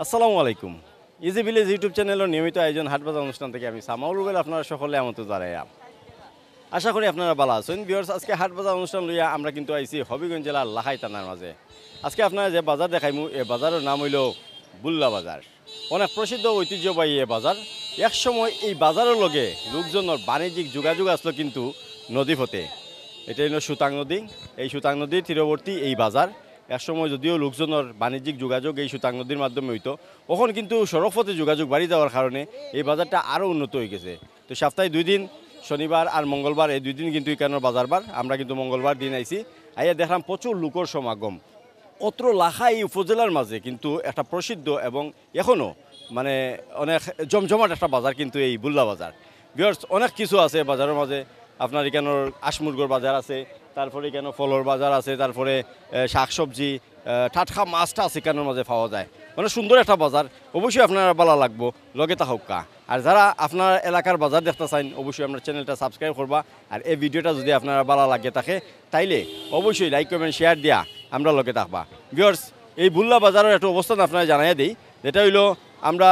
আসসালামু আলাইকুম। Easy village YouTube চ্যানেলের নিয়মিত আয়োজন হাটবাজার অনুষ্ঠান থেকে আমি সামাউল রুবেল আপনারা সকলে আমন্ত্রণ জানাই। আশা করি আপনারা ভালো আছেন। ভিউয়ার্স, আজকে হাটবাজার অনুষ্ঠান লইয়া আমরা কিন্তু আইছি হবিগঞ্জ জেলার লাখাই থানার মাঝে। আজকে আপনারা যে বাজার দেখাইমু এই বাজারের নাম হইল বুল্লা বাজার। অনেক প্রসিদ্ধ ঐতিহ্যবাহী এই বাজার। একসময় এই বাজারের লগে লোকজনের বাণিজ্যিক যোগাযোগ আসলো কিন্তু নদী পথে। এটা হইল সুতাং নদী। এই সুতাং নদীর তীরবর্তী এই বাজার। একসময় যদিও লোকজনের বাণিজ্যিক যোগাযোগ এই সুতাং নদীর মাধ্যমে হইতো, এখন কিন্তু সড়কপথে যোগাযোগ বাড়ি যাওয়ার কারণে এই বাজারটা আরও উন্নত হয়ে গেছে। তো সপ্তাহে 2 দিন, শনিবার আর মঙ্গলবার, এই 2 দিন কিন্তু এখানের বাজারবার। আমরা কিন্তু মঙ্গলবার দিন আইছি, আইয়া দেখলাম প্রচুর লোকের সমাগম। অত্র লাখাই উপজেলার মাঝে কিন্তু একটা প্রসিদ্ধ এবং এখনও মানে অনেক জমজমাট একটা বাজার কিন্তু এই বুল্লা বাজার। ভিউয়ার্স, অনেক কিছু আছে বাজারের মাঝে। আপনার এখানের আশমুরগর বাজার আছে, তারপরে এখানে ফলর বাজার আছে, তারপরে শাকসবজি, টাটকা মাছটা আছে এখানের মাঝে পাওয়া যায়। মানে সুন্দর একটা বাজার, অবশ্যই আপনারা ভালো লাগবো, লগে থাকুকা। আর যারা আপনার এলাকার বাজার দেখতে চান অবশ্যই আপনার চ্যানেলটা সাবস্ক্রাইব করবা। আর এই ভিডিওটা যদি আপনারা ভালো লাগে থাকে তাইলে অবশ্যই লাইক কমেন্ট শেয়ার দিয়া আমরা লগে থাকবা। ভিউয়ার্স, এই বুল্লা বাজারের একটা অবস্থান আপনারা জানাই দিই, যেটা হইলো আমরা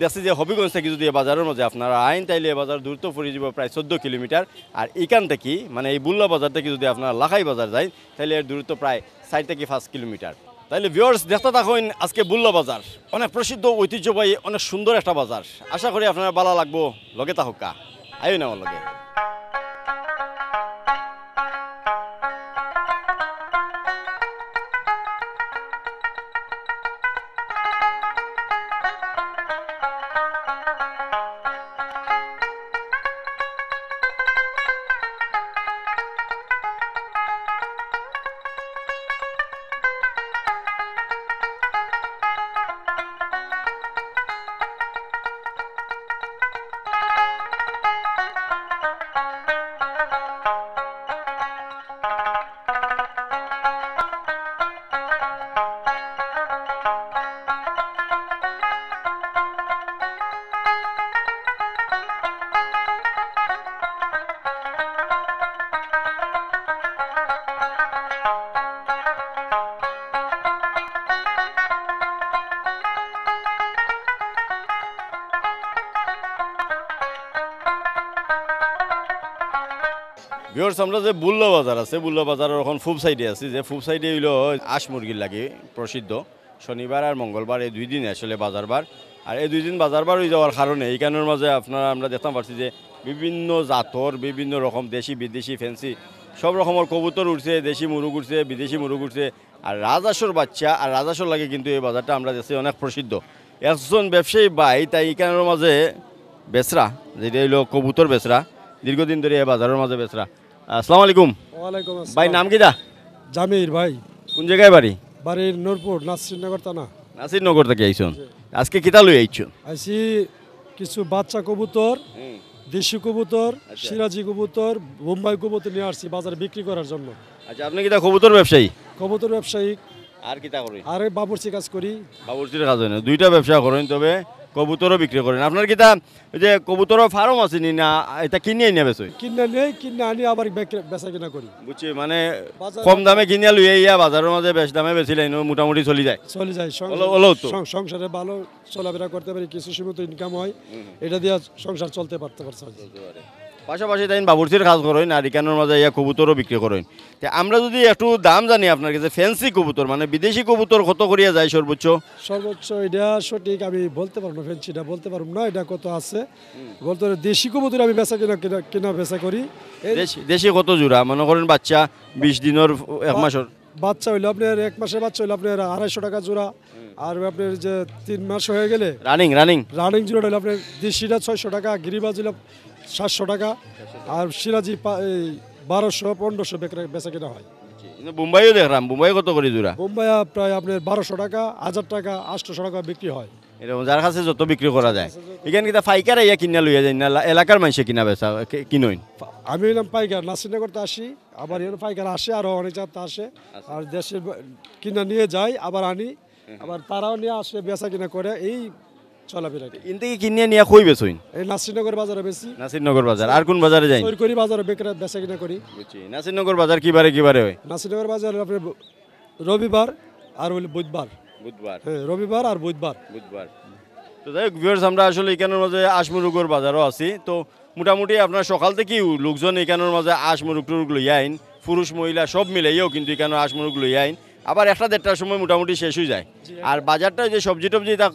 দেখছি যে হবিগঞ্জ থেকে যদি বাজারের মধ্যে আপনারা আইন তাইলে এ বাজার দূরত্ব পড়ে যাব প্রায় 14 কিলোমিটার। আর এখান থেকে মানে এই বুল্লা বাজার থেকে যদি আপনারা লাখাই বাজার যায় তাহলে এর দূরত্ব প্রায় 4 থেকে 5 কিলোমিটার। তাইলে ভিউয়ার্স, দেখতে থাকুন আজকে বুল্লা বাজার। অনেক প্রসিদ্ধ ঐতিহ্যবাহী অনেক সুন্দর একটা বাজার। আশা করি আপনারা ভালো লাগবো, লগে থাকুকা। আইন আমার লগে। ভিউয়ার্স, আমরা যে বুল্লা বাজার আছে, বুল্লা বাজারের এখন ফুব সাইডে আছি। যে ফুব সাইডে হইলো আঁশ মুরগির লাগে প্রসিদ্ধ। শনিবার আর মঙ্গলবার এই 2 দিন আসলে বাজারবার। আর এই 2 দিন বাজারবার হয়ে যাওয়ার কারণে এইখানের মাঝে আপনারা আমরা দেখতে পাচ্ছি যে বিভিন্ন জাতর বিভিন্ন রকম দেশি বিদেশি ফ্যান্সি সব রকমের কবুতর উঠছে, দেশি মুরগ উঠছে, বিদেশি মুরগ উঠছে। আর রাজহাঁসের বাচ্চা আর রাজহাঁসের লাগে কিন্তু এই বাজারটা আমরা দেখছি অনেক প্রসিদ্ধ। একজন ব্যবসায়ী ভাই তাই এইখানের মাঝে বেচরা, যেটা হইলো কবুতর বেচরা, দীর্ঘদিন ধরে এই বাজারের মাঝে বেচরা। আসসালামু আলাইকুম। ওয়ালাইকুম আসসালাম। ভাই নাম কি দা? জামির ভাই। কোন জায়গায় বাড়ি? বাড়ির নূরপুর, নাসিরনগর থানা। নাসিরনগর থেকে আইছুন। আজকে কিতা লই আইছুন? আইছি কিছু বাচ্চা কবুতর, দেশি কবুতর, সিরাজি কবুতর, বোম্বাই কবুতর নিয়ে আসছি বাজারে বিক্রি করার জন্য। আচ্ছা, আপনি কিতা কবুতর ব্যবসায়ী? কবুতর ব্যবসায়ী। আর কিতা করেন? আরে বাবুর্চি কাজ করি। বাবুর্চির কাজ হয় না, 2টা ব্যবসা করেন, তবে কবুতরও বিক্রি করেন। আপনার কিতা ওই যে কবুতরের ফার্ম আছে নি না এটা কিনে আইনা বেচই? কিনে নেই, কিনে আনি আবার বেচা কিনা করি। বুঝছি, মানে কম দামে কিনে লুই ইয়া বাজারের মাঝে বেশ দামে বেচিলে মোটামুটি চলে যায়। চলে যায়, সংসারে ভালো চলাফেরা করতে পারি, কিছু সীমিত ইনকাম হয়, এটা দিয়ে সংসার চলতে পারতে পারছে। পাশাপাশি তাই বাবুর্চির কাজ করেন আর ইকানোর মাঝে ইয়া কবুতরও বিক্রি করেন। আমরা যদি একটু দাম জানি আপনার কাছে, ফ্যান্সি কবুতর মানে বিদেশি কবুতর কত করিয়া যায় সর্বোচ্চ? এটা সঠিক আমি বলতে পারবো না, ফ্যান্সিটা বলতে পারবো না, এটা কত আছে বলতে। দেশি কবুতর আমি বেচা কিনা বেচা করি। দেশি কত জোড়া মনে করেন? বাচ্চা 20 দিনের 1 মাসের বাচ্চা হইলে আপনার 1 মাসের বাচ্চা হইলে আপনার 250 টাকা জোড়া। আর আপনার যে 3 মাস হয়ে গেলে রানিং জোড়া হইলে আপনার দেশিটা 600 টাকা, গিরিবাজ হইলে 700 টাকা, আর সিরাজি 1200-1500 বেচা কিনা হয়। বোম্বাইও দেখলাম, বোম্বাই কত করে জোড়া? বোম্বাই প্রায় আপনার 1200 টাকা, 1000 টাকা, 800 টাকা বিক্রি হয়। এরকম যার কাছে যত বিক্রি করা যায়। এখানে কিনা পাইকার ইয়া কিনা লইয়া যায় না এলাকার মানুষে কিনা বেচা কিনইন? আমি হইলাম পাইকার, নাসিরনগরতে আসি, আবার এর পাইকার আসে, আরও অনেক জায়গাতে আসে। আর দেশের কিনা নিয়ে যায়, আবার আনি, আবার তারাও নিয়ে আসে, বেচা কিনা করে, এই চলাফেরা। ইনতে কিনে নিয়ে কই বেচইন? এই নাসিরনগর বাজারে বেশি। নাসিরনগর বাজার। আর কোন বাজারে যাই? সরকারি বাজারে বেচা কিনা করি। বুঝছি। নাসিরনগর বাজার কিবারে হয়? নাসিরনগর বাজার আপনার রবিবার আর হইলে বুধবার। বুধবার হ্যাঁ রবিবার আর বুধবার। বুধবার। তো যাই হোক ভিউয়ার্স, আমরা আসলে এখানের মাঝে আশমুরুগর বাজারও আছি। তো মোটামুটি আপনার সকাল থেকেই লোকজন এখানের মাঝে আশমুরুগ টুরুগ লই আইন, পুরুষ মহিলা সব মিলাইও কিন্তু এখানে আশমুরুগ লই আইন। আবার 1-1:30টার সময় মোটামুটি শেষ হয়ে যায়। আর বাজারটা যে সবজি টবজি তা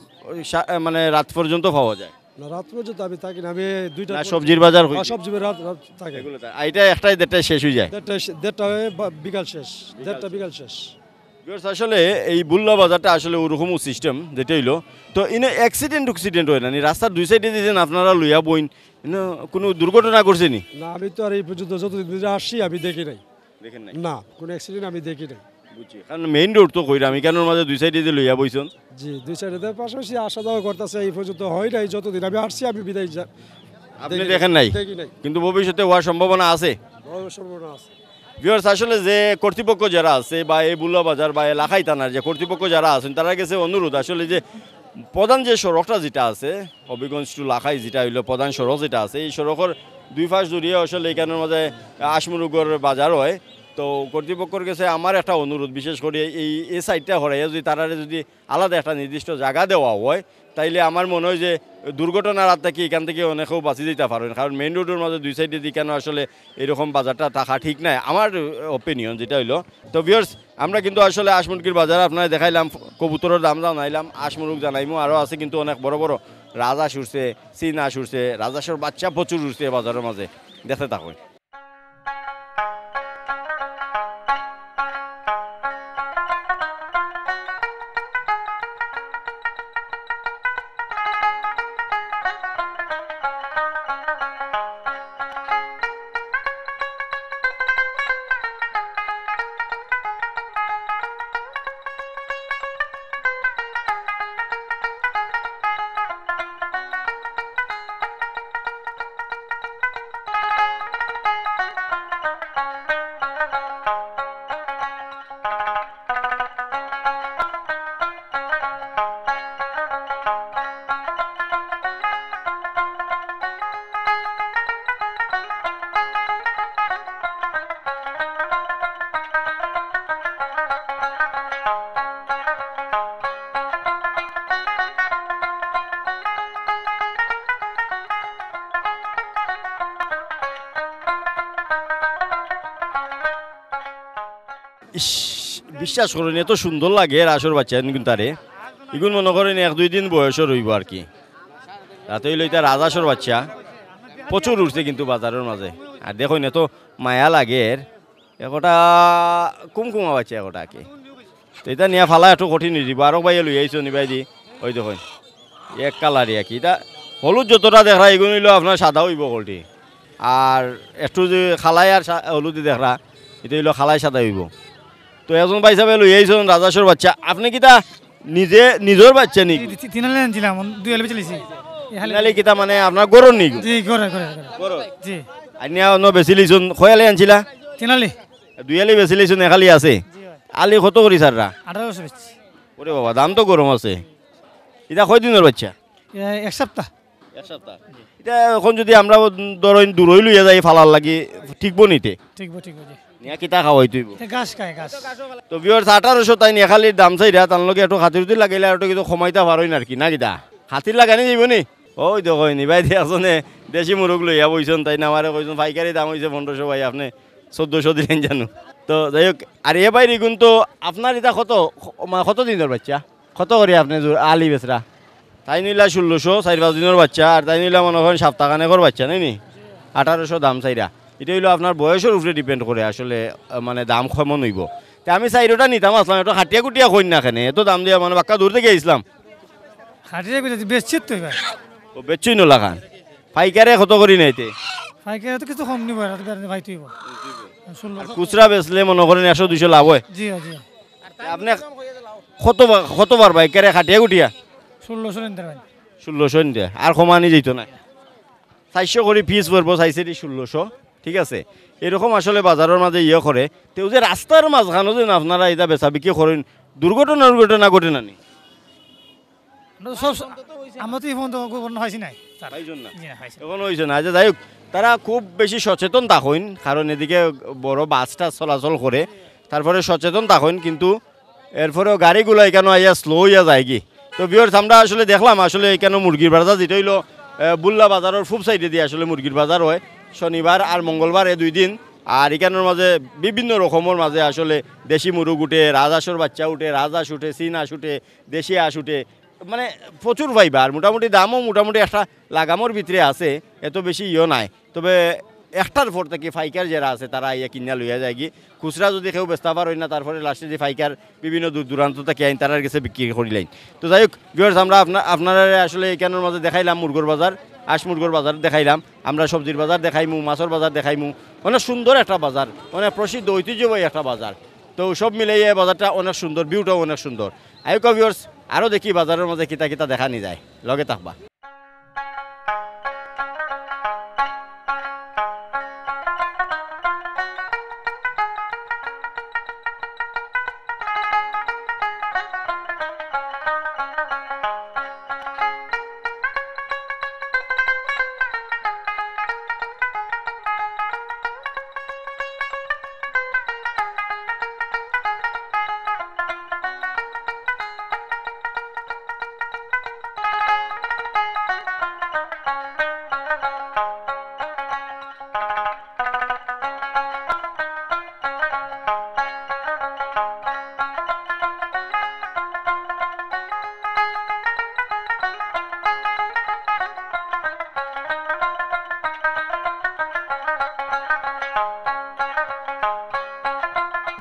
মানে রাত পর্যন্ত পাওয়া যায় না রাত পর্যন্ত আমি থাকি না, আমি দুইটা না, সবজির বাজার হইছে? সবজি রাত রাত থাকে। এগুলো তাই। আর এটা 1-1:30টায় শেষ হয়ে যায়। দেড়টা হয়ে বিকাল শেষ, দেড়টা বিকাল শেষ। ভিউয়ার্স, আসলে এই বুল্লা বাজারটা আসলে ওরকম সিস্টেম যেটা হইলো। তো ইনে অ্যাক্সিডেন্ট হয় না নি? রাস্তার দুই সাইডে দিয়েছেন আপনারা লইয়া বইন, কোনো দুর্ঘটনা করছে নি? না আমি তো আর এই পর্যন্ত যতদিন ধরে আসছি আমি দেখি নাই। দেখেন নাই? না কোনো অ্যাক্সিডেন্ট আমি দেখি নাই। বুঝছি, কারণ মেইন রোড তো কইরা আমি কেন মাঝে দুই সাইডে দিয়ে লইয়া বইছেন। জি দুই সাইডে পাশাপাশি আসা যাওয়া করতেছে, এই পর্যন্ত হয় নাই। যতদিন আমি আসছি আমি বিদায় আপনি দেখেন নাই, দেখি নাই। কিন্তু ভবিষ্যতে হওয়ার সম্ভাবনা আছে। বড় সম্ভাবনা আছে। ভিউয়ার্স, আসলে যে কর্তৃপক্ষ যারা আছে বা এই বুল্লা বাজার বা এই লাখাই থানার যে কর্তৃপক্ষ যারা আছেন তারা গেছে অনুরোধ, আসলে যে প্রধান যে সড়কটা যেটা আছে হবিগঞ্জ টু লাখাই, যেটা হইলো প্রধান সড়ক যেটা আছে, এই সড়কের দুই পাশ জড়িয়ে আসলে এখানের মাঝে আশমুরুগর বাজার হয়। তো কর্তৃপক্ষের কাছে আমার একটা অনুরোধ, বিশেষ করে এই সাইডটা হরাইয়া যদি তারা যদি আলাদা একটা নির্দিষ্ট জায়গা দেওয়া হয়, তাইলে আমার মনে হয় যে দুর্ঘটনার হাত থেকে এখান থেকে অনেকেও বাঁচিয়ে দিতে পারবেন। কারণ মেইন রোডের মাঝে দুই সাইডে দিয়ে কেন আসলে এরকম বাজারটা থাকা ঠিক নাই, আমার ওপিনিয়ন যেটা হইলো। তো ভিউয়ার্স, আমরা কিন্তু আসলে আশমুরগির বাজার আপনারা দেখাইলাম, কবুতরের দাম জানাইলাম, আশমুরুগ জানাইমু, আরও আছে কিন্তু অনেক বড় বড় রাজহাঁস উঠছে, চীন হাঁস উঠছে, রাজহাঁসের বাচ্চা প্রচুর উঠছে বাজারের মাঝে, দেখতে থাকুন। ইস, বিশ্বাস করেন এত সুন্দর লাগে রাসর বাচ্চা কিন্তু তারে এগুন মনে করেন 1-2 দিন বয়সও রইব আর কি। তাতে হইলো এটা রাজহাঁসের বাচ্চা প্রচুর উঠছে কিন্তু বাজারের মাঝে। আর দেখুন এত মায়া লাগে একটা কুমকুমা বাচ্চা একটা কি। তো এটা নিয়ে ফালা একটু কঠিন হয়ে দিব, আরও বাইয়ে লই আইছো নিবাই দি, ওই দেখুন এক কালারই আর কি। এটা হলুদ যতটা দেখা এগুলো হইলো আপনার সাদা হইব কলটি, আর একটু যে খালাই আর হলুদ দেখা এটা হইলো খালাই সাদা হইব। তো এজন ভাই সাহেব লই আইছেন রাজহাঁসের বাচ্চা, আপনি কিতা নিজের বাচ্চা নি? তিনালে আনছিলাম, দুই এলবি চলেছি। নালে কিতা মানে আপনার গরুর নি? জি করে করে গরুর জি। আইনিয়া অন্য বেশি লইছুন, খয়ালে আনছিলা? তিনালে 2 আলি বেশি লইছুন, 1 আলি আছে। আলি কত করি সাররা? 1800 বেচছি। ওরে বাবা, দাম তো গরম আছে। এটা কয় দিনের বাচ্চা? এক সপ্তাহ। এক সপ্তাহ। এটা এখন যদি আমরা ধরেন দূরই লইয়া যাই ফালার লাগি ঠিক বনিতে ঠিক জি। নিয়া কিতা খাওয়াই তুইব? গাছ খায় গাছ। তো ভিউয়ার্স 1800 তাই নিয়া খালির দাম চাইরা তার লগে একটু খাতিরতি লাগাইলে আর কিছু কমাইতে পারোই না আর কি, না কিতা খাতির লাগানি যাইব নি? ওই দেখো নিবাই দিয়াছনে দেশি মুরগ লইয়া বইছেন, তাই না আমারে কইছেন পাইকারি দাম হইছে 1500, ভাই আপনি 1400 দিলেন জানো। তো যাই হোক, আর এ বাইরে কিন্তু আপনার এটা কত দিনের বাচ্চা, কত করে আপনি আলি বেচরা? তাই নিলা 1600, 4-5 দিনের বাচ্চা, আর তাই নিলা মনে করেন সপ্তাহখানেকর বাচ্চা নাই নি 1800 দাম চাইরা। এটা হইলো আপনার বয়সের উপরে ডিপেন্ড করে আসলে মানে দাম কেমন হইব। তা আমি চাইরোটা নিতাম আসলাম, একটু খাটিয়া কুটিয়া কই না কেন এত দাম দিয়া, মানে বাক্কা দূর থেকে আইসলাম। হাটিয়ে বেচছি তো এবার। ও বেচছই নলা খান পাইকারে কত করি নাইতে? পাইকারি তো কিছু কম নিব, ভাই তুইব খুচরা বেচলে মনে করেন 100-200 লাভ হয়। জি জি। আপনি কতবার পাইকারে খাটিয়া কুটিয়া? 1600 নিতে ভাই। 1600 নিতে আর কমানি যেত না, 400 করে পিস পড়বো, চাইছে 1600, ঠিক আছে। এরকম আসলে বাজারের মাঝে ইয়ে করে। তেও যে রাস্তার মাঝখানো যে আপনারা এটা বেচা বিক্রি করেন, দুর্ঘটনা ঘটে না নি? সব আমরা তো এই ফোন তো হয়েছি নাই এখন হয়েছে না যে, যাই হোক তারা খুব বেশি সচেতন থাকেন, কারণ এদিকে বড় বাসটা চলাচল করে, তারপরে সচেতন থাকেন। কিন্তু এরপরেও গাড়িগুলো এখানে আইয়া স্লো হইয়া যায় কি। তো ভিউয়ার্স আমরা আসলে দেখলাম আসলে এখানে মুরগির বাজার যেটা হইলো বুল্লা বাজারের ফুপ সাইডে দিয়ে আসলে মুরগির বাজার হয় শনিবার আর মঙ্গলবার এই 2 দিন। আর এখানের মাঝে বিভিন্ন রকমের মাঝে আসলে দেশি মুরগ উঠে, রাজহাঁসের বাচ্চা উঠে, রাজহাঁস উঠে, চীন হাঁস উঠে, দেশি হাঁস উঠে, মানে প্রচুর পাইবা। আর মোটামুটি দামও মোটামুটি একটা লাগামর ভিতরে আছে, এত বেশি ইয়ে নাই। তবে একটার পর থেকে ফাইকার যারা আছে তারা ইয়া কিনা লইয়া যায় কি, খুচরা যদি কেউ বেচতে পারই না তারপরে লাস্টে যে ফাইকার বিভিন্ন দূর দূরান্ত থেকে আইন তারার কাছে বিক্রি করিলেন। তো যাই হোক ভিউয়ার্স আমরা আপনারা আসলে এখানের মাঝে দেখাইলাম মুরগোর বাজার, হাঁস মুরগোর বাজার দেখাইলাম, আমরা সবজির বাজার দেখাইমু, মাছের বাজার দেখাইমু। অনেক সুন্দর একটা বাজার, অনেক প্রসিদ্ধ ঐতিহ্যবাহী একটা বাজার। তো সব মিলে এই বাজারটা অনেক সুন্দর, ভিউটাও অনেক সুন্দর। আইকা ভিউয়ার্স আরও দেখি বাজারের মাঝে কিতা কিতা দেখানি যায়, লগে থাকবা।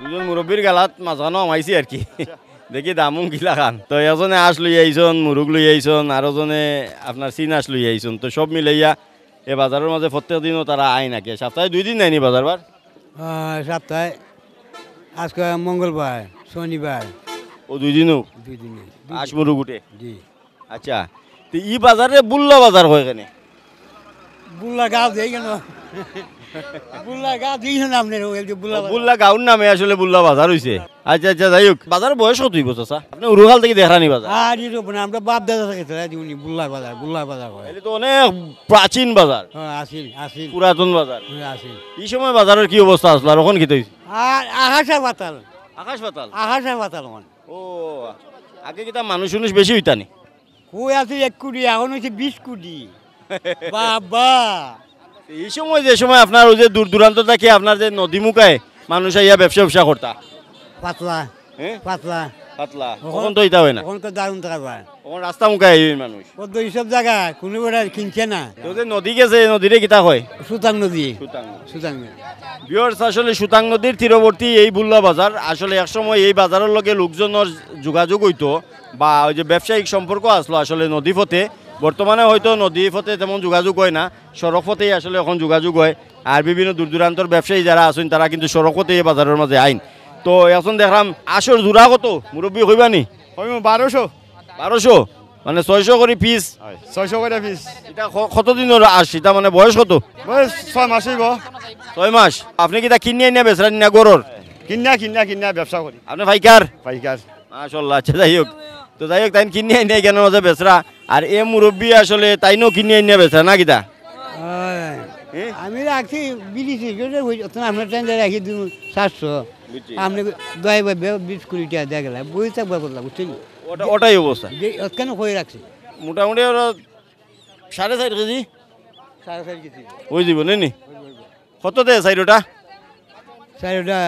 দুজন মুরব্বীর গালাত মাঝখানো আমাইছি আর কি, দেখি দামুম গিলা খান। তো এজনে আঁশ লই আইছন, মুরগ লই আইছন, আর ওজনে আপনার চীন হাঁস লই আইছন। তো সব মিলাইয়া এই বাজারের মাঝে প্রত্যেক দিনও তারা আয় নাকি, সপ্তাহে 2 দিন নাইনি বাজার বার? সপ্তাহে আজকে মঙ্গলবার, শনিবার, ও 2 দিনও 2 দিনে হাঁস মুরগ উঠে। জি। আচ্ছা, তো ই বাজারে বুল্লা বাজার হয় এখানে? বুল্লা গাও দেই কেন? বুল্লা গাও দিই না আপনার বুল্লা বুল্লা গাউন নামে আসলে বুল্লা বাজার হইছে। আচ্ছা আচ্ছা, যাই হোক বাজার বয়স কত হইব চাচা? আপনি উরুখাল থেকে দেখানি বাজার? আর এই রকম আমরা বাপ দাদা থেকে চলে দিউনি বুল্লা বাজার হয়। এটা তো অনেক প্রাচীন বাজার, আসিল পুরাতন বাজার। আসিল। এই সময় বাজারের কি অবস্থা আসলো আর এখন কি হইছে? আর আকাশা পাতাল মানে ও, আগে কি তা মানুষ বেশি হইতানি? কই আছে 1 কোটি, এখন হচ্ছে 20 কোটি। বাবা এই সময় যে সময় আপনার ওই যে দূর দূরান্ত থেকে আপনার যে নদী মুখায় মানুষ আইয়া ব্যবসা করতা, পাতলা হ্যাঁ পাতলা পাতলা, তখন তো ইতা হয় না, এখন তো দারুণ থাকবা। তখন রাস্তা মুখায় আইবেন মানুষ। কত এইসব জায়গা কোনো বেড়া কিনছে না। তো যে নদী গেছে, নদীরে কিতা হয়? সুতাং নদী। সুতাং। সুতাং নদী। ভিউয়ার্স আসলে সুতাং নদীর তীরবর্তী এই বুল্লা বাজার, আসলে একসময় এই বাজারের লগে লোকজনের যোগাযোগ হইতো বা ওই যে ব্যবসায়িক সম্পর্ক আসলো আসলে নদী পথে। বর্তমানে হয়তো নদী পথে তেমন যোগাযোগ হয় না, সড়ক পথেই আসলে এখন যোগাযোগ হয়। আর বিভিন্ন দূর দূরান্তর ব্যবসায়ী যারা আছেন তারা কিন্তু সড়ক পথে এই বাজারের মাঝে আইন। তো এখন দেখলাম আসর জোড়া কত মুরব্বী হইবানি? 1200 মানে 600 করে পিস। 600 করে পিস। এটা কতদিনের আস? এটা মানে বয়স কত? বয়স 6 মাস হইব। 6 মাস। আপনি কি তা কিনে আনিয়া বেচলেন না গরুর? কিনা ব্যবসা করি। আপনি পাইকার? পাইকার। মাশাআল্লাহ। আচ্ছা যাই হোক, তো যাই হোক তাই কিনে আনিয়া কেন মাঝে বেচরা, আর এ মুরব্বী আসলে তাইনও কিনে আনিয়া বেচরা না কিতা? আমি রাখছি বিলিছি আপনার ট্রেনে রাখি 700, আপনি 20 কোটি টাকা দিয়ে গেলাম বই থাকবার বললাম বুঝছেন। ওটাই অবস্থা কেন হয়ে রাখছি মোটামুটি 4.5 কেজি 4.5 কেজি ওই দিব নি কত দেয় সাইডটা? চারটা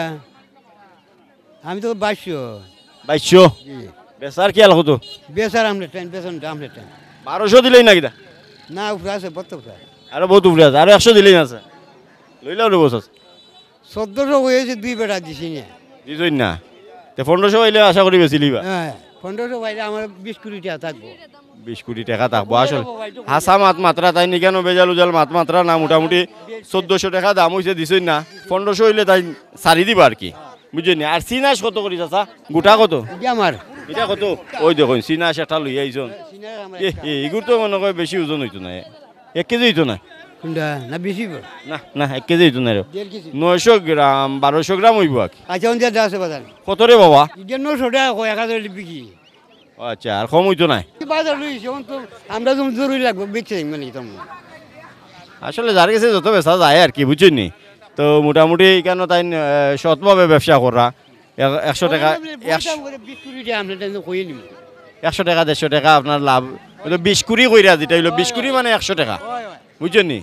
আমি তো 2200 বেচার কি আলো কত? বেচার আমরা ট্রেন বেতনটা আমরা ট্রেন 1200 দিলেই না কিতা? না উপরে আছে বত্ত আরো বহুত উপরে আছে, আরো 100 দিলেই আছে, লইলাও রে বস 1400 হয়েছে 2 বেটা দিছি না দিছই না, 1500 হইলে আশা করি বেশি লিবা। হ্যাঁ 1500 বাইরে আমার 20 কোটি টাকা থাকবো। 20 কোটি টাকা থাকবো আসলে হাসা মাত্রা তাই নি কেন বেজাল উজাল মাত্রা না, মোটামুটি 1400 টাকা দাম হয়েছে দিছই না, 1500 হইলে তাই সারি দিবা আর কি, বুঝছেন? আর সিনাস কত করি চাচা? গোটা কত আমার এটা কত? ওই দেখুন সিনাস একটা লই আইছন, এগুর তো মনে হয় বেশি ওজন হইতো না, 1 কেজি হইতো না কোনটা না বেশি না না 1 কেজি হইতো না রে, 1.5 কেজি 900 গ্রাম 1200 গ্রাম হইব আর কি। আচ্ছা ওন দিয়ে আছে বাজার কত রে বাবা? ইডেন 900 টাকা কয় 1000 বিক্রি। আচ্ছা আর কম হইতো না? বাজার লইছে ওন তো আমরা তো জরুরি লাগবে বেচে মানে তো আসলে যার কাছে যত বেচা যায় আর কি, বুঝছেন নি? তো মোটামুটি কেন তাই সৎভাবে ব্যবসা করা, 100 টাকা বিস্কুট আমরা টেন্ডার কই নিব 100 টাকা 150 টাকা আপনার লাভ 20 কুড়ি কইরা যেটা হইলো 20 কুড়ি মানে 100 টাকা বুঝছেন নি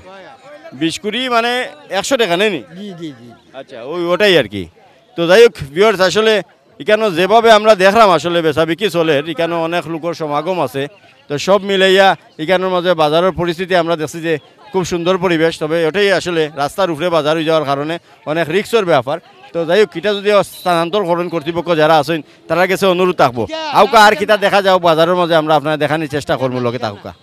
20 কুড়ি মানে 100 টাকা নেই নি জি জি জি আচ্ছা ওটাই আর কি তো যাই হোক ভিউয়ার্স আসলে এখানে যেভাবে আমরা দেখলাম আসলে বেচাবিকি চলে এখানে অনেক লোকের সমাগম আছে তো সব মিলাইয়া এখানের মাঝে বাজারের পরিস্থিতি আমরা দেখছি যে খুব সুন্দর পরিবেশ তবে ওটাই আসলে রাস্তার উপরে বাজার হয়ে যাওয়ার কারণে অনেক রিক্সের ব্যাপার তো যাই হোক কিটা যদি স্থানান্তরকরণ কর্তৃপক্ষ যারা আছেন তারা কাছে অনুরোধ থাকবো আউকা আর কিটা দেখা যাও বাজারের মাঝে আমরা আপনার দেখানোর চেষ্টা করবো লোকে থাকুকা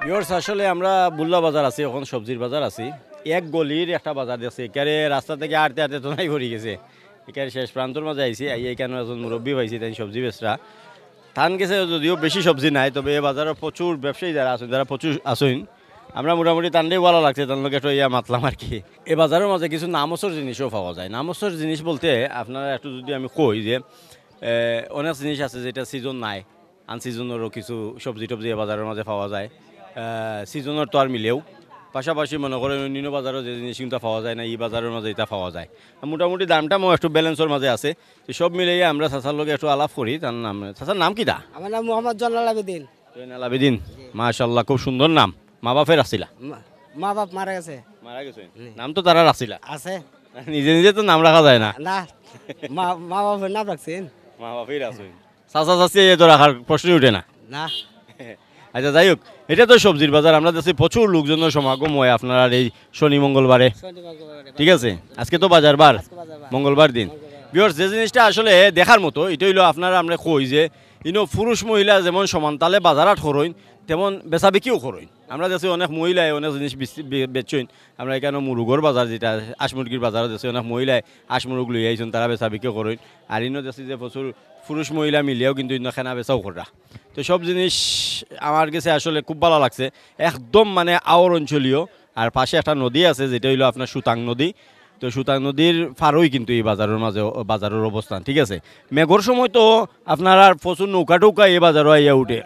ভিউয়ার্স আসলে আমরা বুল্লা বাজার আছি এখন সবজির বাজার আছি এক গলির একটা বাজার আছে এখানে রাস্তা থেকে আটতে আটতে তো নাই ভরে গেছে এখানে শেষ প্রান্তর মাঝে আইছি এইখানে একজন মুরব্বী পাইছি তাই সবজি বেচরা ধান গেছে যদিও বেশি সবজি নাই তবে এই বাজারে প্রচুর ব্যবসায়ী যারা আছেন যারা প্রচুর আসেন আমরা মোটামুটি টানলেই ভালো লাগছে তার লোক একটু ইয়া মাতলাম আর কি এই বাজারের মাঝে কিছু নামসর জিনিসও পাওয়া যায় নামসর জিনিস বলতে আপনারা একটু যদি আমি কই যে অনেক জিনিস আছে যেটা সিজন নাই আনসিজনেরও কিছু সবজি টবজি এই বাজারের মাঝে পাওয়া যায় সিজনের তো আর মিলেও পাশাপাশি মনে করেন অন্য বাজারও যে জিনিস কিন্তু পাওয়া যায় না এই বাজারের মাঝে এটা পাওয়া যায় মোটামুটি দামটা একটু ব্যালেন্সের মাঝে আছে তো সব মিলিয়ে আমরা চাচার লোকে একটু আলাপ করি তার নাম চাচার নাম কিটা আমার নাম মোহাম্মদ জয়নাল আবেদিন জয়নাল আবেদিন মাশাআল্লাহ খুব সুন্দর নাম মা বাপের আসিলা মা বাপ মারা গেছে মারা গেছে নাম তো তারা আসিলা আছে নিজে নিজে তো নাম রাখা যায় না না মা বাপের নাম রাখছেন মা বাপের আছে চাচা চাচি তো রাখার প্রশ্নই উঠে না না আচ্ছা যাই হোক এটা তো সবজির বাজার আমরা দেখছি প্রচুর লোকজনের সমাগম হয় আপনার এই শনি মঙ্গলবারে ঠিক আছে আজকে তো বাজার বার মঙ্গলবার দিন ভিউয়ার্স যে জিনিসটা আসলে দেখার মতো এটা হইলো আপনারা আমরা কই যে পুরুষ মহিলা যেমন সমান তালে বাজারাট করইন তেমন বেচা বিকিও করইন আমরা দেখছি অনেক মহিলায় অনেক জিনিস বেচইন আমরা এখানে মুরুগর বাজার যেটা হাঁস মুরগির বাজার দেখছি অনেক মহিলায় হাঁস মুরগ লই আইছেন তারা বেচা বিকিও করইন আর ইনো দেখছি যে প্রচুর পুরুষ মহিলা মিলিয়েও কিন্তু ইনো খানা বেচাও করা তো সব জিনিস আমার কাছে আসলে খুব ভালো লাগছে একদম মানে আওর অঞ্চলীয় আর পাশে একটা নদী আছে যেটা হইলো আপনার সুতাং নদী তো সুতাং নদীর পারই কিন্তু এই বাজারের মাঝে বাজারের অবস্থান ঠিক আছে মেঘর সময় তো আপনার আর প্রচুর নৌকা টৌকা এই বাজারও আইয়া উঠে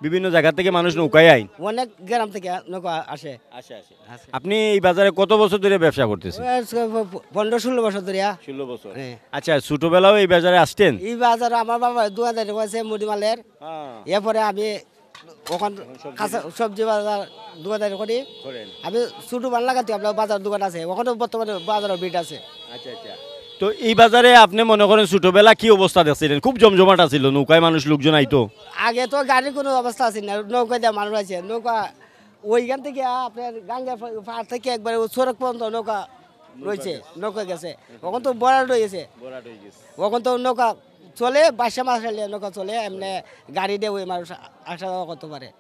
বিভিন্ন জায়গা থেকে মানুষ নৌকায় আইন অনেক গ্রাম থেকে নৌকা আসে আপনি এই বাজারে কত বছর ধরে ব্যবসা করতেছেন 15-16 বছর ধরে 16 বছর হ্যাঁ। আচ্ছা ছোটবেলাও এই বাজারে আসতেন এই বাজার আমার বাবা 2000 আছে মুড়িমালের এরপরে আমি ওখান কাঁচা সবজি বাজার 2000 করি আমি ছোটো বান লাগাতে আপনার বাজার দোকান আছে ওখানে বর্তমানে বাজারের বিট আছে আচ্ছা আচ্ছা তো এই বাজারে আপনি মনে করেন ছোটবেলা কি অবস্থা দেখছিলেন খুব জমজমাট ছিল নৌকায় মানুষ লোকজন আইতো আগে তো গাড়ির কোনো অবস্থা আছে না নৌকা দিয়ে মানুষ আছে নৌকা ওইখান থেকে আপনার গাঙ্গা পাহাড় থেকে একবারে সড়ক পর্যন্ত নৌকা রয়েছে নৌকা গেছে ওখান তো বরাট হয়ে গেছে ওখান তো নৌকা চলে 22 মাস নৌকা চলে এমনি গাড়ি দিয়ে ওই মানুষ আসা যাওয়া করতে পারে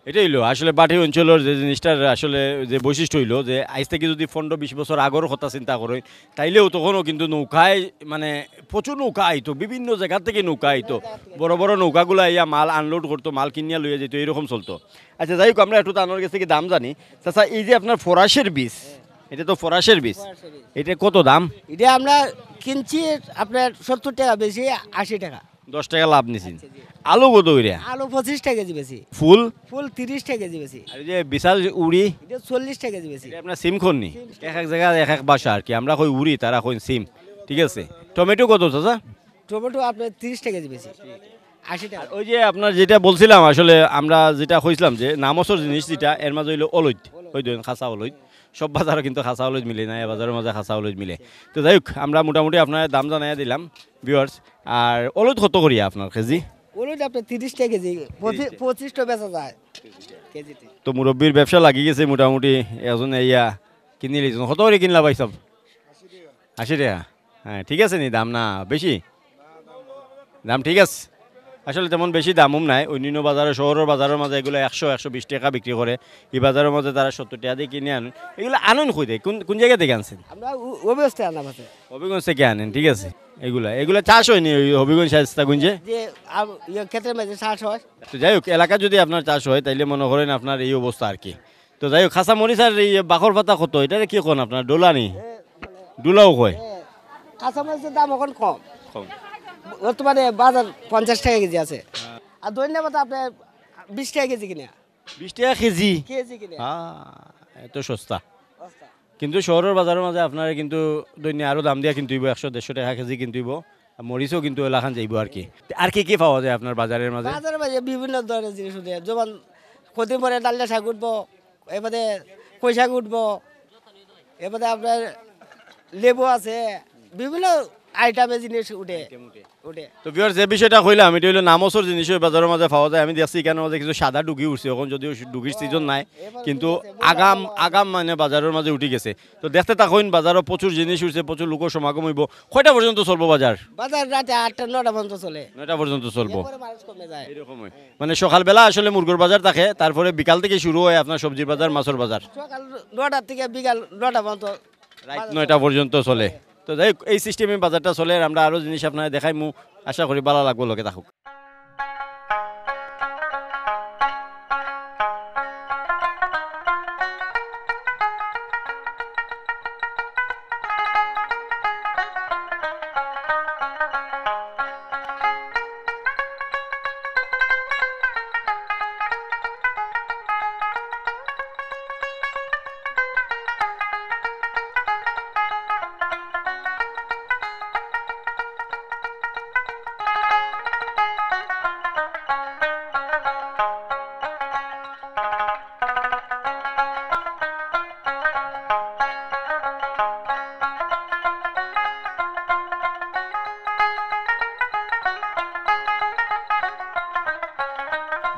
এটাই হইলো আসলে বাটি অঞ্চলের যে জিনিসটার আসলে যে বৈশিষ্ট্য হইলো যে আজ থেকে যদি 15-20 বছর আগের কথা চিন্তা করেন তাইলেও তখনও কিন্তু নৌকায় মানে প্রচুর নৌকা আইতো বিভিন্ন জায়গা থেকে নৌকা আইতো বড় বড় নৌকাগুলো আইয়া মাল আনলোড করতো মাল কিনিয়া লইয়া যেত এরকম চলতো আচ্ছা যাই হোক আমরা একটু তানোর কাছ থেকে দাম জানি আচ্ছা এই যে আপনার ফরাসের বীজ এটা তো ফরাসের বীজ এটা কত দাম এটা আমরা কিনছি আপনার 70 টাকা বেশি 80 টাকা 10 টাকা লাভ নিছেন আলু কত কইরা আলু 25 টাকা কেজি বেশি, ফুল ফুল 30 টাকা কেজি বেশি, আর এই যে বিশাল যে উড়ি এটা 40 টাকা কেজি বেশি। এটা আপনার সিম খননি এক এক জায়গায় এক এক বাসা আর কি আমরা কই উড়ি তারা কই সিম ঠিক আছে টমেটো কত চাচা টমেটো আপনার 30 টাকা কেজি বেশি, 80 টাকা। ওই যে আপনার যেটা বলছিলাম আসলে আমরা যেটা কইছিলাম যে নামসর জিনিস যেটা এর মাঝে হইলো অলৈদ ওই ধরেন খাসা অলৈদ সব বাজারে কিন্তু খাসা অলৈদ মিলে না এই বাজারের মাঝে খাসা অলৈদ মিলে তো যাই হোক আমরা মোটামুটি আপনার দাম জানাই দিলাম ভিউয়ার্স আর অলৈদ কত করিয়া আপনার কেজি ওলুটা আপনার 30 টাকা কেজি, 25 টাকা বেচা যায় কেজিতে। তো মুরব্বীর ব্যবসা লাগি গেছে মোটামুটি এখন ইয়া কিনে লিয়েছেন কত করে কিনলা ভাই সব 80 টাকা হ্যাঁ ঠিক আছে নি দাম না বেশি দাম ঠিক আছে আসলে তেমন বেশি দামও নাই অন্যান্য বাজারে শহরের বাজারের মাঝে এগুলো 100-120 টাকা বিক্রি করে এই বাজারের মধ্যে তারা 70 টাকা দিয়ে কিনে আনুন এগুলো আনুন কই দেয় কোন জায়গা থেকে আনছেন আমরা অবস্থায় আনা আছে হবিগঞ্জ থেকে আনেন ঠিক আছে এগুলা চাষ হয়নি ওই হবিগঞ্জ শায়েস্তাগঞ্জে যে ক্ষেত্রের মাঝে চাষ হয়। তো যাই হোক এলাকা যদি আপনার চাষ হয় তাইলে মনে করেন আপনার এই অবস্থা আর কি তো যাই হোক খাসা মরিচ আর এই বাখর পাতা কত এটা কি কোন আপনার ডোলা নি ডোলাও কয় কাঁচামরিচের দাম এখন কম, কম। বর্তমানে বাজার 50 টাকা কেজি আছে, আর ধন্যবাদ পাতা আপনার 20 টাকা কেজি কিনে 20 টাকা কেজি কেজি কিনে এত সস্তা কিন্তু শহরের বাজারের মাঝে আপনার কিন্তু দৈনিক আরো দাম দিয়া কিনতে হইব 100-150 টাকা কেজি কিনতে হইব মরিচও কিন্তু এলাকান যাইব আর কি পাওয়া যায় আপনার বাজারের মাঝে বাজারের মাঝে বিভিন্ন ধরনের জিনিস উঠে যেমন কদিন পরে ডালিয়া শাক উঠবো, এবারে কই শাক উঠবো, এবারে আপনার লেবু আছে, বিভিন্ন আইটেমের জিনিস উঠে। তো ভিউয়ার্স যে বিষয়টা কইলাম এটা হইলো নামসর জিনিস ওই বাজারের মাঝে পাওয়া যায় আমি দেখছি কেন মাঝে কিছু সাদা ডুগি উঠছে এখন যদিও ডুগির সিজন নাই কিন্তু আগাম মানে বাজারের মাঝে উঠে গেছে তো দেখতে থাকুন বাজারও প্রচুর জিনিস উঠছে প্রচুর লোক সমাগম হইব কয়টা পর্যন্ত চলবো বাজার বাজার রাতে 8টা-9টা পর্যন্ত চলে, 9টা পর্যন্ত চলবো এরপরে মানুষ কমে যায়। এরকমই মানে সকালবেলা আসলে মুরগোর বাজার থাকে তারপরে বিকাল থেকে শুরু হয় আপনার সবজির বাজার মাছের বাজার সকাল 9টা থেকে বিকাল 9টা পর্যন্ত রাত 9টা পর্যন্ত চলে তো যাই হোক, এই সিস্টেমে বাজারটা চলে আর আমরা আরও জিনিস আপনার দেখাই মু আশা করি ভালো লাগবো লোকে থাকুক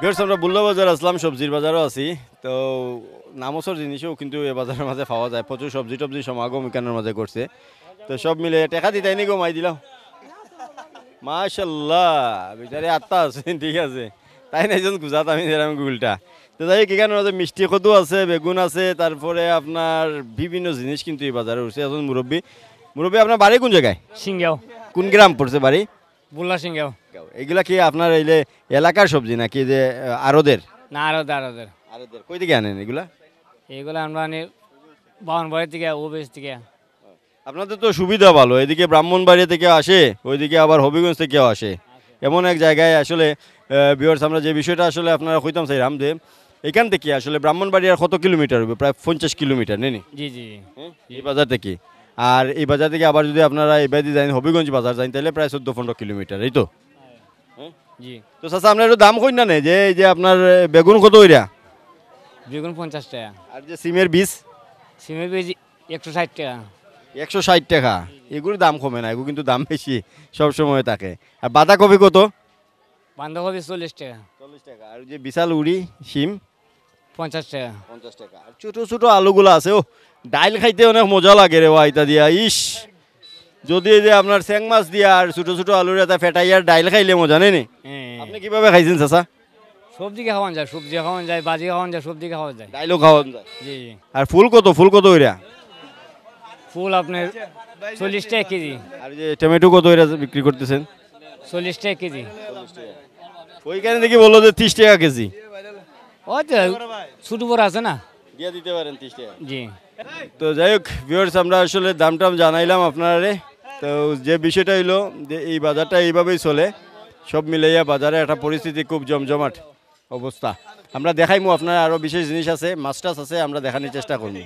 ভিউয়ার্স আমরা বুল্লা বাজার আসলাম সবজির বাজারও আছি তো নামসর জিনিসও কিন্তু এই বাজারের মাঝে পাওয়া যায় প্রচুর সবজি টবজি সমাগম এখানের মাঝে করছে তো সব মিলে টাকা দিতাই নি মাই দিলাম মাশাল্লাহ বিচারে আত্মা আছে ঠিক আছে তাই না একজন গুজাত আমি দিলাম গুগলটা তো যাই এখানের মাঝে মিষ্টি কদু আছে বেগুন আছে তারপরে আপনার বিভিন্ন জিনিস কিন্তু এই বাজারে উঠছে একজন মুরব্বী আপনার বাড়ি কোন জায়গায় সিংগাও কোন গ্রাম পড়ছে বাড়ি বুল্লা সিংগাও এগুলা কি আপনার এইলে এলাকার সবজি নাকি যে আরদের না আরদের কই থেকে আনেন এগুলা এগুলো আমরা বাউনবাড়ি থেকে ওবেস থেকে আপনাদের তো সুবিধা ভালো এদিকে ব্রাহ্মণবাড়িয়া থেকে আসে ওইদিকে আবার হবিগঞ্জ থেকেও আসে এমন এক জায়গায় আসলে ভিউয়ার্স আমরা যে বিষয়টা আসলে আপনারা কইতাম চাইলাম যে এখান থেকে আসলে ব্রাহ্মণবাড়িয়ার কত কিলোমিটার হবে প্রায় 50 কিলোমিটার নেই জি জি এই বাজার থেকে আর এই বাজার থেকে আবার যদি আপনারা এই বাইদি যান হবিগঞ্জ বাজার যান তাহলে প্রায় 14-15 কিলোমিটার এই তো জি তো চাচা আপনার একটু দাম কই না নেই যে এই যে আপনার বেগুন কত ওইরা বেগুন 50 টাকা আর যে সিমের বীজ সিমের বীজ 160 টাকা 160 টাকা এগুলোর দাম কমে না এগুলো কিন্তু দাম বেশি সব সময় থাকে আর বাঁধাকপি কত বাঁধাকপি 40 টাকা 40 টাকা আর যে বিশাল উড়ি শিম 50 টাকা 50 টাকা আর ছোট ছোট আলুগুলো আছে ও ডাইল খাইতে অনেক মজা লাগে রে ওইটা দিয়া ইস যদি এই যে আপনার স্যাং মাছ দিয়া আর ছোট ছোট আলুর এটা ফেটাইয়ার ডাইল খাইলে মজা নেই নি আপনি কিভাবে খাইছেন চাচা সবজি খাওয়ান যায় সবজি খাওয়ান যায় বাজি খাওয়ান যায় সবজি খাওয়া যায় ডাইলও খাওয়ান যায় জি জি আর ফুল কত ওইরা ফুল আপনার 40 টাকা কেজি আর যে টমেটো কত ওইরা বিক্রি করতেছেন 40 টাকা কেজি ওইখানে দেখি বললো যে 30 টাকা কেজি ওই তো ছোট বড় আছে না দিয়ে দিতে পারেন 30 টাকা জি তো যাই হোক ভিউয়ার্স আমরা আসলে দাম টাম জানাইলাম আপনারা তো যে বিষয়টা হইলো যে এই বাজারটা এইভাবেই চলে সব মিলাইয়া বাজারে একটা পরিস্থিতি খুব জমজমাট অবস্থা। আমরা দেখাইমু, আপনার আরও বিশেষ জিনিস আছে, মাছ টাছ আছে, আমরা দেখানোর চেষ্টা করবো।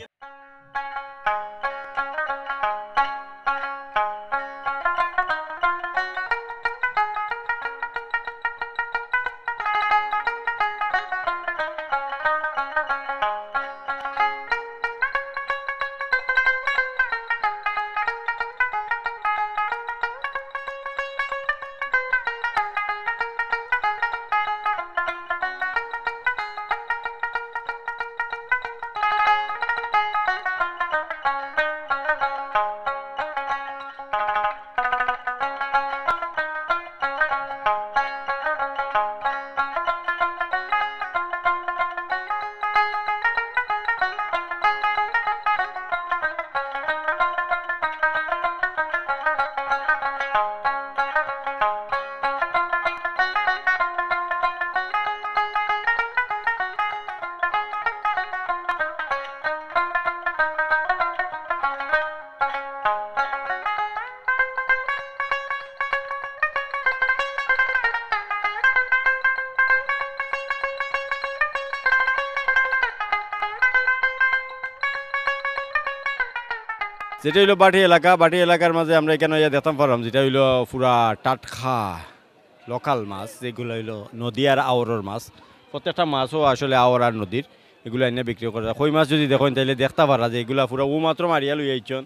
যেটা হইলো বাটি এলাকা, বাটি এলাকার মাঝে আমরা এখানে দেখতাম পারলাম যেটা হইলো পুরা টাটকা লোকাল মাছ, যেগুলো হইলো নদী আর আওয়ারের মাছ। প্রত্যেকটা মাছও আসলে আওয়ার আর নদীর, এগুলো এনে বিক্রি করে। কই মাছ যদি দেখেন তাহলে দেখতে পারা যে এগুলা পুরা ও মাত্র মারিয়া লই আইছন।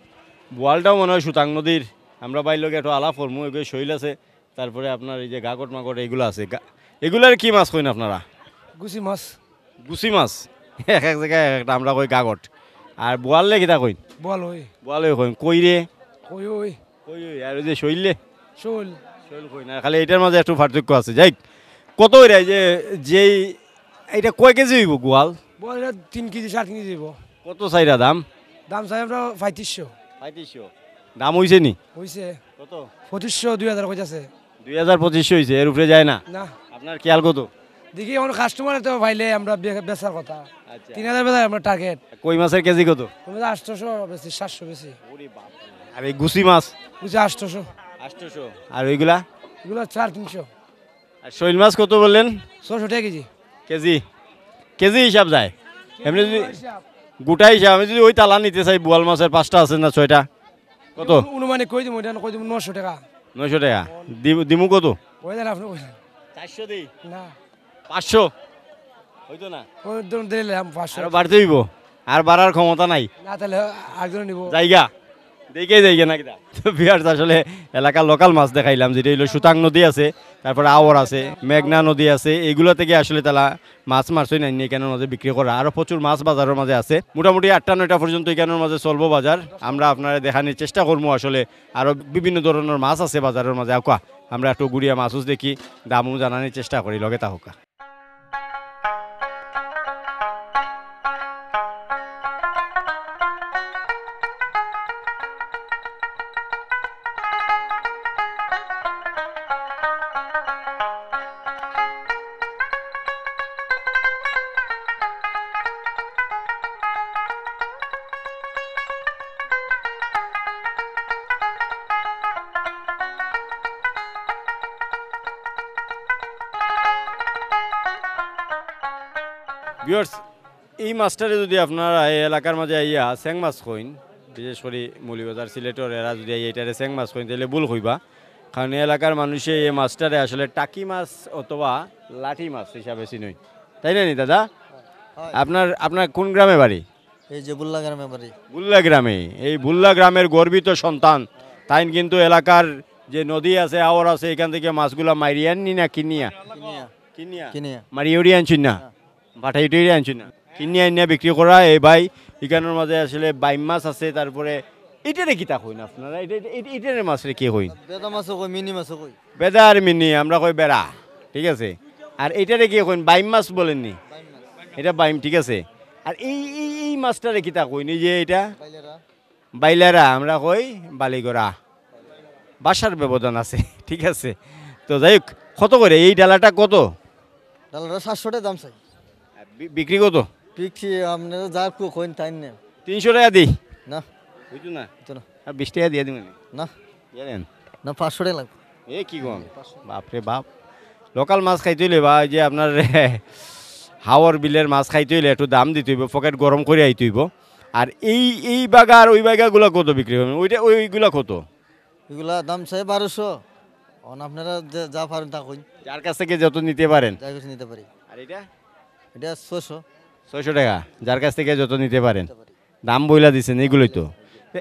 বোয়ালটাও মনে হয় সুতাং নদীর, আমরা বাইর একটু আলাপ করমু। এগুলো শৈল আছে, তারপরে আপনার এই যে গাগট মাগট এগুলো আছে। এগুলার কি মাছ কইন আপনারা? গুছি মাছ। গুছি মাছ এক এক জায়গায় একটা, আমরা কই গাগট। আর বোয়ালে কিতা কইন? বল ওই বোয়ালে কইন। কই রে? ওই ওই কই ওই। আর ওই যে শৈলে? শোল। শৈল কই না, খালি এটার মাঝে একটু পার্থক্য আছে। যাই কত হইরা যে যেই এইটা কয় কেজি হইব গোয়াল? বল এটা 3 কেজি 3.5 কেজি দিব। কত চাইরা দাম? দাম চাই আমরা 3500। 3500 দাম হইছে নি? হইছে কত? 2500 2000 কইতাছে। 2000-2500 হইছে, এর উপরে যায় না? না। আপনার খেয়াল কত? দেখি এখন কাস্টমার তো ভাইলে আমরা বেচার কথা। আচ্ছা 3000 বেচার আমরা টার্গেট। কই মাছের কেজি কত? তুমি 800 বেশি 700 বেশি। ওরে বাপ। আর এই গুছি মাছ? বুঝছে 800। 800। আর ওইগুলা? এগুলো 400-300। আর শৈল মাছ কত বললেন? 600 টাকা কেজি। কেজি? কেজি হিসাব যায়? এমনি যদি গোটা হিসাব, আমি যদি ওই তালা নিতে চাই, বোয়াল মাছের 5টা আছে না 6টা, কত? অনুমানে কই দিমু, এটা কই দিমু 900 টাকা। 900 টাকা দিমু। কত? ওই দেন আপনি কইছেন 400 দেই না 500 হইতো না? ওই দন দিলাম 500। আর বাড়তে হইব, আর বাড়ার ক্ষমতা নাই। না তাহলে আরেকজন নিব। জায়গা দেখে জায়গা না কিনা। তো বিহার আসলে এলাকার লোকাল মাছ দেখাইলাম, যেটা হইলো সুতাং নদী আছে, তারপরে আওয়ার আছে, মেঘনা নদী আছে। এগুলো থেকে আসলে তারা মাছ মারছই নাই এখানের মাঝে বিক্রি করা। আরও প্রচুর মাছ বাজারের মাঝে আছে। মোটামুটি 8টা-9টা পর্যন্ত এখানের মাঝে চলবো বাজার। আমরা আপনারা দেখানোর চেষ্টা করবো। আসলে আরও বিভিন্ন ধরনের মাছ আছে বাজারের মাঝে। আঁকা আমরা একটু গুড়িয়া মাছও দেখি, দামও জানানোর চেষ্টা করি, লগে তাহকা। ভিউয়ার্স, এই মাছটারে যদি আপনারা এই এলাকার মাঝে আইয়া স্যাং মাছ কইন, বিশেষ করে মৌলিবাজার সিলেটর এরা যদি এইটারে স্যাং মাছ কইন তাহলে ভুল হইবা। কারণ এই এলাকার মানুষে এই মাছটারে আসলে টাকি মাছ অথবা লাঠি মাছ হিসাবে চিনই, তাই না নি দাদা? আপনার কোন গ্রামে বাড়ি? এই যে বুল্লা গ্রামে বাড়ি। বুল্লা গ্রামে। এই বুল্লা গ্রামের গর্বিত সন্তান তাই কিন্তু এলাকার যে নদী আছে, আওয়ার আছে, এখান থেকে মাছগুলা মারিয়া নি না কিনিয়া? কিনিয়া মারিয়ে আনছি না, পাঠাই টুইরে আনছি না, কিনিয়া আনিয়া বিক্রি করা। এই ভাই এখানের মাঝে আসলে বাইম মাছ আছে, তারপরে এটারে কিতা কইন আপনারা? এটারে মাছরে কি কইন? বেদা মাছও কই, মিনি মাছও কই। বেদা আর মিনি, আমরা কই বেড়া, ঠিক আছে। আর এটারে কি কইন? বাইম মাছ বলেননি? এটা বাইম, ঠিক আছে। আর এই মাছটারে কিতা কইন? এই যে এটা বাইলারা, আমরা কই বালিগড়া। বাসার ব্যবধান আছে, ঠিক আছে। তো যাই হোক, কত করে এই ডালাটা? কত ডালাটা? 700 টাকা দাম চাই। বিক্রি কত? বিক্রি আপনারা যা কইন তাই নেন। 300 টাকা দিই না, বুঝছো না? হইতো না। আর 20 টাকা দিয়ে দিবেন না জানেন না, 500 টাকা লাগবে। এ কি কোন? বাপরে বাপ, লোকাল মাছ খাইতে হইলে বা ওই যে আপনার হাওর বিলের মাছ খাইতে হইলে একটু দাম দিতে হইব, পকেট গরম করে আইতে হইব। আর এই বাগা আর ওই বাগাগুলো কত বিক্রি হবে, ওইগুলা কত? এগুলা দাম চাই 1200। আপনারা যা পারেন তা কইন, যার কাছ থেকে যত নিতে পারেন। যা কিছু নিতে পারি। আর এটা এটা 600। 600 টাকা, যার কাছ থেকে যত নিতে পারেন। দাম বইলা দিচ্ছেন এগুলোই তো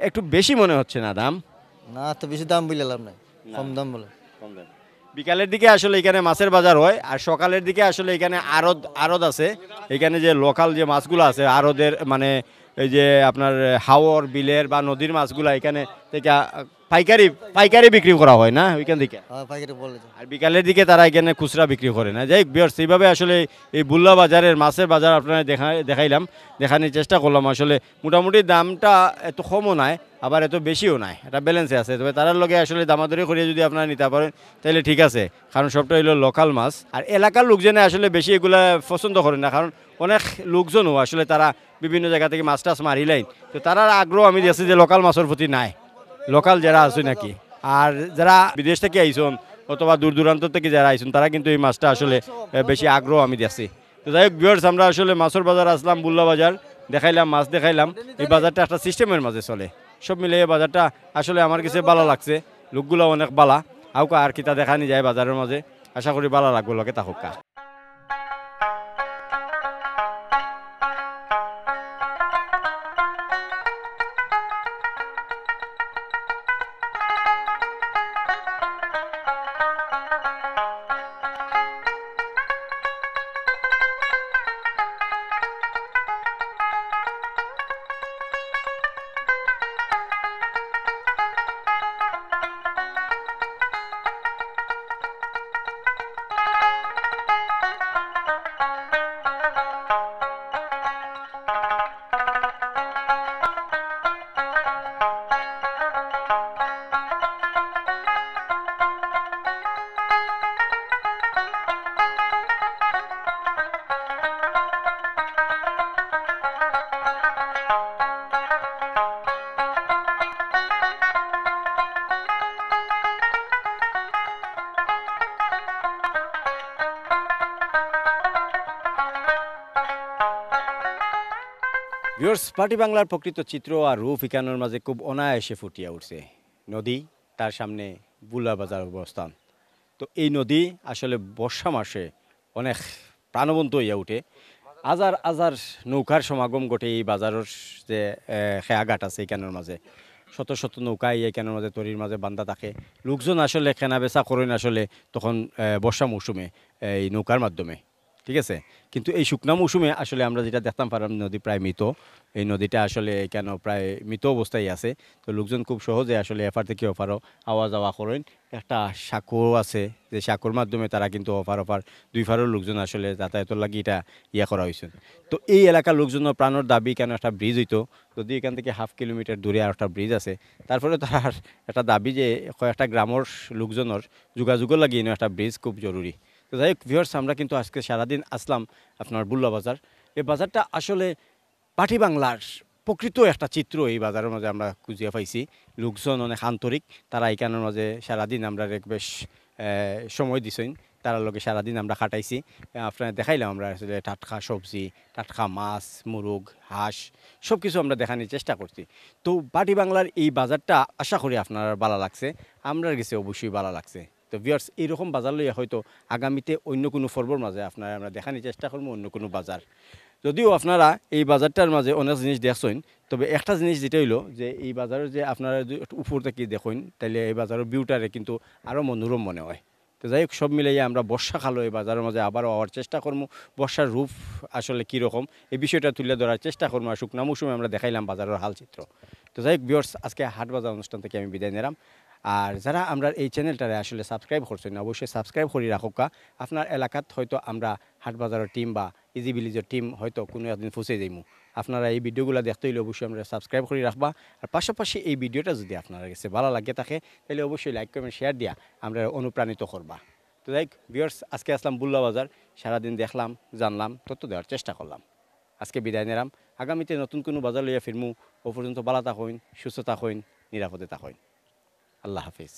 একটু বেশি মনে হচ্ছে না দাম? না তো বেশি দাম বলে লাভ নাই, কম দাম বলে। বিকালের দিকে আসলে এখানে মাছের বাজার হয়, আর সকালের দিকে আসলে এখানে আড়ত আছে। এখানে যে লোকাল যে মাছগুলো আছে আড়তের, মানে এই যে আপনার হাওর বিলের বা নদীর মাছগুলো এখানে থেকে পাইকারি বিক্রি করা হয় না ওইখান থেকে। পাইকারি বলে। আর বিকালের দিকে তারা এখানে খুচরা বিক্রি করে না। যাই বিয়ার সেইভাবে আসলে এই বুল্লা বাজারের মাছের বাজার আপনারা দেখাইলাম, দেখানোর চেষ্টা করলাম। আসলে মোটামুটি দামটা এত কমও নাই, আবার এত বেশিও নাই, এটা ব্যালেন্সে আছে। তবে তার লগে আসলে দামাদরি করিয়ে যদি আপনারা নিতে পারেন তাহলে ঠিক আছে, কারণ সবটা হইলো লোকাল মাছ। আর এলাকার লোকজনে আসলে বেশি এগুলা পছন্দ করে না, কারণ অনেক লোকজনও আসলে তারা বিভিন্ন জায়গা থেকে মাছ টাছ মারিলেন, তো তারা আগ্রহ আমি দেখছি যে লোকাল মাছের প্রতি নাই, লোকাল যারা আছে নাকি। আর যারা বিদেশ থেকে আইসন অথবা দূর দূরান্ত থেকে যারা আইসন তারা কিন্তু এই মাছটা আসলে বেশি আগ্রহ আমি দেখছি। তো যাই হোক ভিউয়ার্স, আমরা আসলে মাছের বাজার আসলাম, বুল্লা বাজার দেখাইলাম, মাছ দেখাইলাম। এই বাজারটা একটা সিস্টেমের মাঝে চলে, সব মিলে এই বাজারটা আসলে আমার কাছে ভালো লাগছে। লোকগুলো অনেক বালা, আউকা আর কিতা দেখানি যায় বাজারের মাঝে। আশা করি ভালো লাগবে, লোকে থাকুক। ভিউয়ার্স, পার্টি বাংলার প্রকৃত চিত্র আর রূপ এখানোর মাঝে খুব অনায়াসে ফুটিয়া উঠছে। নদী, তার সামনে বুল্লা বাজার অবস্থান। তো এই নদী আসলে বর্ষা মাসে অনেক প্রাণবন্ত হইয়া উঠে। হাজার হাজার নৌকার সমাগম ঘটে এই বাজারের যে খেয়াঘাট আছে এখানোর মাঝে। শত শত নৌকা এখানের মাঝে তরির মাঝে বান্ধা থাকে। লোকজন আসলে কেনা বেচা করেন আসলে তখন বর্ষা মৌসুমে এই নৌকার মাধ্যমে, ঠিক আছে। কিন্তু এই শুকনা মৌসুমে আসলে আমরা যেটা দেখতাম পারলাম, নদী প্রায় মৃত। এই নদীটা আসলে কেন প্রায় মৃত অবস্থায় আছে। তো লোকজন খুব সহজে আসলে এফার থেকে ওপারও আওয়া যাওয়া করেন। একটা সাঁকো আছে, যে সাঁকোর মাধ্যমে তারা কিন্তু ওপার দুই ফারের লোকজন আসলে যাতায়াতের লাগি এটা করা হয়েছে। তো এই এলাকার লোকজনের প্রাণের দাবি কেন একটা ব্রিজ হইতো, যদি এখান থেকে 1/2 কিলোমিটার দূরে আর একটা ব্রিজ আছে। তারপরে তার একটা দাবি যে কয়েকটা গ্রামের লোকজনের যোগাযোগের লাগিয়ে একটা ব্রিজ খুব জরুরি। তো যাই হোক ভিউয়ার্স, আমরা কিন্তু আজকে সারাদিন আসলাম আপনার বুল্লা বাজার। এই বাজারটা আসলে পার্টি বাংলার প্রকৃত একটা চিত্র এই বাজারের মাঝে আমরা খুঁজিয়া পাইছি। লোকজন অনেক আন্তরিক, তারা এখানের মাঝে সারাদিন আমরা বেশ সময় দিছেন, তার লগে সারাদিন আমরা কাটাইছি। আপনার দেখাইলাম আমরা আসলে টাটকা সবজি, টাটকা মাছ, মুরগ, হাঁস সব কিছু আমরা দেখানোর চেষ্টা করছি। তো পার্টি বাংলার এই বাজারটা আশা করি আপনার ভালো লাগছে, আমরা গেছে অবশ্যই ভালো লাগছে। তো ভিউয়ার্স, এইরকম বাজার লইয়া হয়তো আগামীতে অন্য কোনো পর্বর মাঝে আপনারা আমরা দেখানোর চেষ্টা করবো অন্য কোনো বাজার। যদিও আপনারা এই বাজারটার মাঝে অনেক জিনিস দেখছেন, তবে একটা জিনিস যেটা হইলো যে এই বাজারের যে আপনারা উপর থেকে দেখুন তাহলে এই বাজারের ভিউটারে কিন্তু আরও মনোরম মনে হয়। তো যাই হোক, সব মিলাইয়া আমরা বর্ষাকালে এই বাজারের মাঝে আবারও হওয়ার চেষ্টা করবো। বর্ষার রূপ আসলে কীরকম এই বিষয়টা তুলে ধরার চেষ্টা করবো। আর শুকনা মৌসুমে আমরা দেখাইলাম বাজারের হালচিত্র। তো যাই হোক ভিউয়ার্স, আজকে হাট বাজার অনুষ্ঠান থেকে আমি বিদায় নিলাম। আর যারা আমরা এই চ্যানেলটারে আসলে সাবস্ক্রাইব করছেন, অবশ্যই সাবস্ক্রাইব করি রাখুক। আপনার এলাকাত হয়তো আমরা হাট বাজারের টিম বা ইজি ভিলেজের টিম হয়তো কোনো একদিন ফুসে যাইমু। আপনারা এই ভিডিওগুলো দেখতে হইলে অবশ্যই আমরা সাবস্ক্রাইব করে রাখবা। আর পাশাপাশি এই ভিডিওটা যদি আপনার কাছে ভালো লাগে থাকে তাহলে অবশ্যই লাইক কমেন্ট শেয়ার দিয়া আমরা অনুপ্রাণিত করবা। তো যাই হোক ভিউয়ার্স, আজকে আসলাম বুল্লা বাজার, সারাদিন দেখলাম, জানলাম, তথ্য দেওয়ার চেষ্টা করলাম। আজকে বিদায় নিলাম। আগামীতে নতুন কোনো বাজার লইয়া ফিরমু। ও পর্যন্ত ভালো থাকুন, সুস্থ থাকুন, নিরাপদে থাকুন। আল্লাহ হাফিজ।